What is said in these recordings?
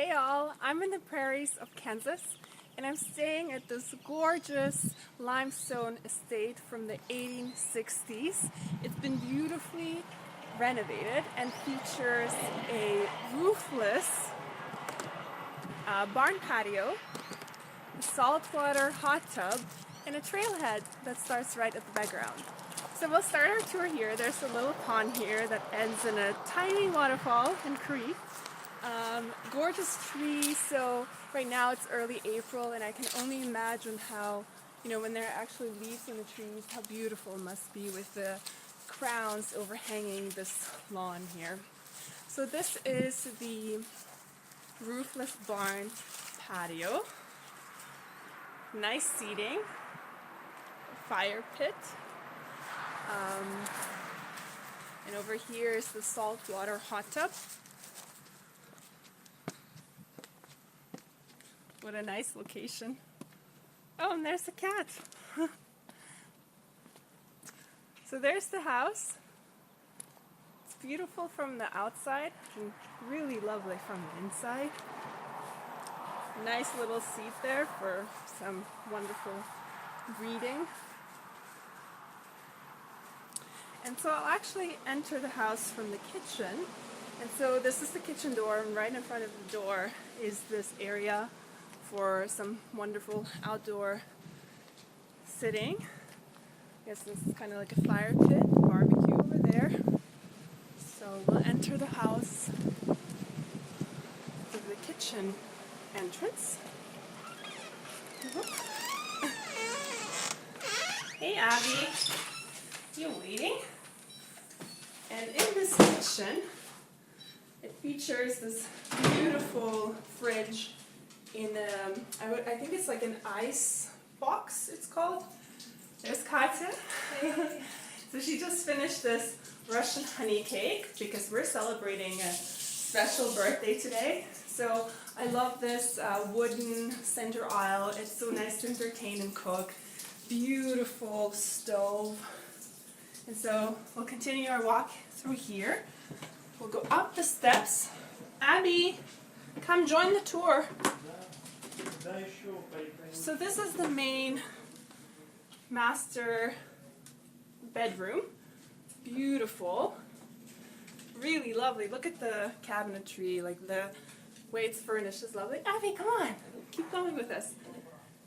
Hey all, I'm in the prairies of Kansas and I'm staying at this gorgeous limestone estate from the 1860s. It's been beautifully renovated and features a roofless barn patio, a saltwater hot tub, and a trailhead that starts right at the background. So we'll start our tour here. There's a little pond here that ends in a tiny waterfall and creek. Gorgeous trees, so right now it's early April and I can only imagine how, when there are actually leaves on the trees, how beautiful it must be with the crowns overhanging this lawn here. So this is the roofless barn patio. Nice seating, fire pit, and over here is the saltwater hot tub. What a nice location. Oh, and there's a cat. So there's the house. It's beautiful from the outside and really lovely from the inside. Nice little seat there for some wonderful reading. And so I'll actually enter the house from the kitchen. And so this is the kitchen door, and right in front of the door is this area for some wonderful outdoor sitting. I guess this is kind of like a fire pit, barbecue over there. So we'll enter the house through the kitchen entrance. Hey Abby, you waiting? And in this kitchen, it features this beautiful fridge in I think it's like an ice box, it's called. There's Katya. So she just finished this Russian honey cake because we're celebrating a special birthday today. So I love this wooden center aisle. It's so nice to entertain and cook. Beautiful stove. And so we'll continue our walk through here. We'll go up the steps. Abby, come join the tour. So this is the main master bedroom. Beautiful. Really lovely. Look at the cabinetry, like the way it's furnished is lovely. Abby, come on. Keep going with us.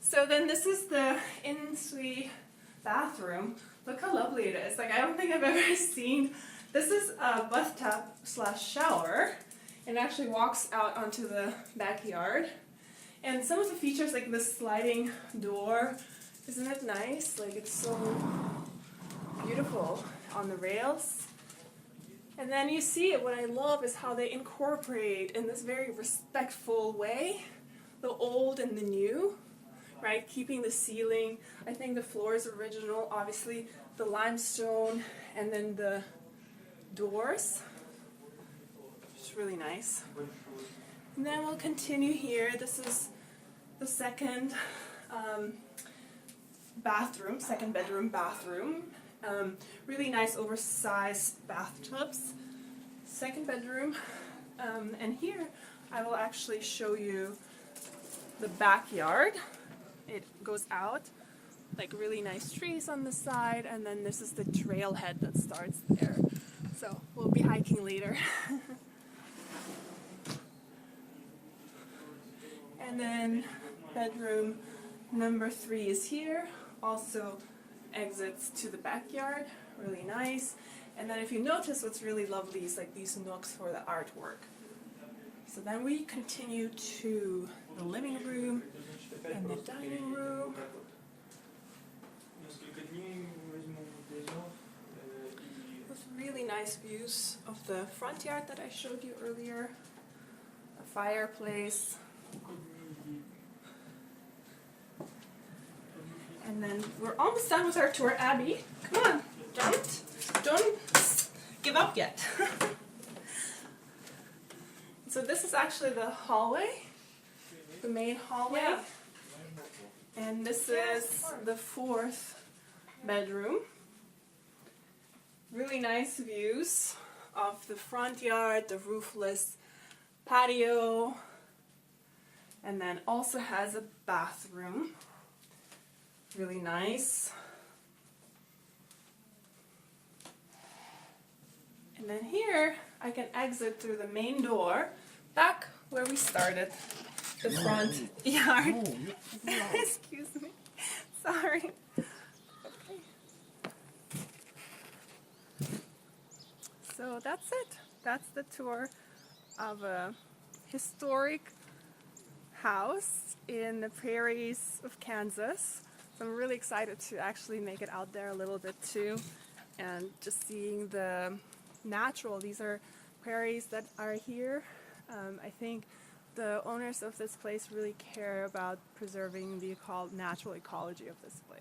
So then this is the Ensuite Bathroom. Look how lovely it is. Like, I don't think I've ever seen. This is a bathtub / shower. It actually walks out onto the backyard. And some of the features, like this sliding door, isn't it nice? Like, it's so beautiful on the rails. And then you see it, what I love is how they incorporate in this very respectful way the old and the new, right? Keeping the ceiling, I think the floor is original, obviously the limestone, and then the doors. It's really nice. And then we'll continue here. This is the second bathroom, second bedroom bathroom. Really nice oversized bathtubs. Second bedroom. And here I will actually show you the backyard. It goes out, like really nice trees on the side, and then this is the trailhead that starts there. So we'll be hiking later. And then bedroom number 3 is here, also exits to the backyard, really nice. And then if you notice, what's really lovely is like these nooks for the artwork. So then we continue to the living room and the dining room. With really nice views of the front yard that I showed you earlier, a fireplace. And then we're almost done with our tour. Abby, come on, don't give up yet. So this is actually the hallway, the main hallway. Yeah. And this is the 4th bedroom. Really nice views of the front yard, the roofless patio, And then also has a bathroom. Really nice. And then here I can exit through the main door back where we started, the front yard. Excuse me. Sorry. Okay. So that's it. That's the tour of a historic house in the prairies of Kansas. So I'm really excited to actually make it out there a little bit too, and just seeing the natural. These are prairies that are here. I think the owners of this place really care about preserving the natural ecology of this place.